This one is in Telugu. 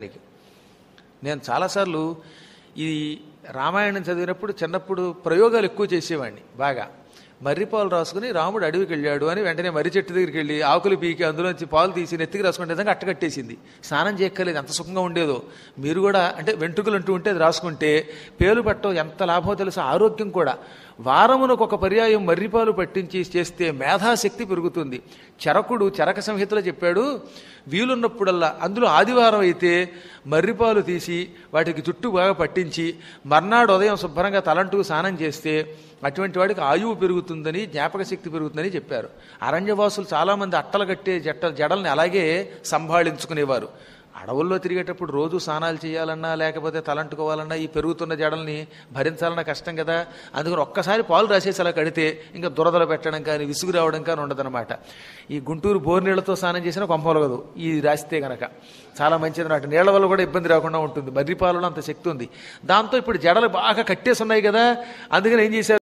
నీకు. నేను చాలాసార్లు ఈ రామాయణం చదివినప్పుడు చిన్నప్పుడు ప్రయోగాలు ఎక్కువ చేసేవాడిని బాగా. మర్రి పాలు రాసుకుని రాముడు అడవికి వెళ్ళాడు అని వెంటనే మర్రి చెట్టు దగ్గరికి వెళ్ళి ఆకులు పీకి అందులోంచి పాలు తీసి నెత్తికి రాసుకునే విధంగా అట్టకట్టేసింది. స్నానం చేయక్కర్లేదు, ఎంత సుఖంగా ఉండేదో. మీరు కూడా అంటే వెంట్రుకలు అంటూ ఉంటే అది రాసుకుంటే పేలు పట్టడం ఎంత లాభమో తెలుసు. ఆరోగ్యం కూడా వారమునకు ఒక పర్యాయం మర్రిపాలు పట్టించి చేస్తే మేధాశక్తి పెరుగుతుంది. చరకుడు చరక సంహితలో చెప్పాడు, వీలున్నప్పుడల్లా అందులో ఆదివారం అయితే మర్రిపాలు తీసి వాటికి జుట్టు బాగా పట్టించి మర్నాడు ఉదయం శుభ్రంగా తలంటూ స్నానం చేస్తే అటువంటి వాడికి ఆయువు పెరుగుతుందని, జ్ఞాపక శక్తి పెరుగుతుందని చెప్పారు. అరణ్యవాసులు చాలామంది అట్టలు కట్టే జడల్ని అలాగే సంభాళించుకునేవారు. అడవుల్లో తిరిగేటప్పుడు రోజు స్నానాలు చేయాలన్నా లేకపోతే తలంటుకోవాలన్నా ఈ పెరుగుతున్న జడల్ని భరించాలన్నా కష్టం కదా. అందుకని ఒక్కసారి పాలు రాసేసి అలా కడితే ఇంకా దురదలు పెట్టడం కానీ విసుగు రావడం కానీ ఉండదన్నమాట. ఈ గుంటూరు బోరు నీళ్లతో స్నానం చేసినా కొంపలగదు ఈ రాస్తే కనుక. చాలా మంచిది అన్నమాట. నీళ్ల వల్ల కూడా ఇబ్బంది రాకుండా ఉంటుంది. మర్రిపాలలో అంత శక్తి ఉంది. దాంతో ఇప్పుడు జడలు బాగా కట్టేసి ఉన్నాయి కదా, అందుకని ఏం చేశారు,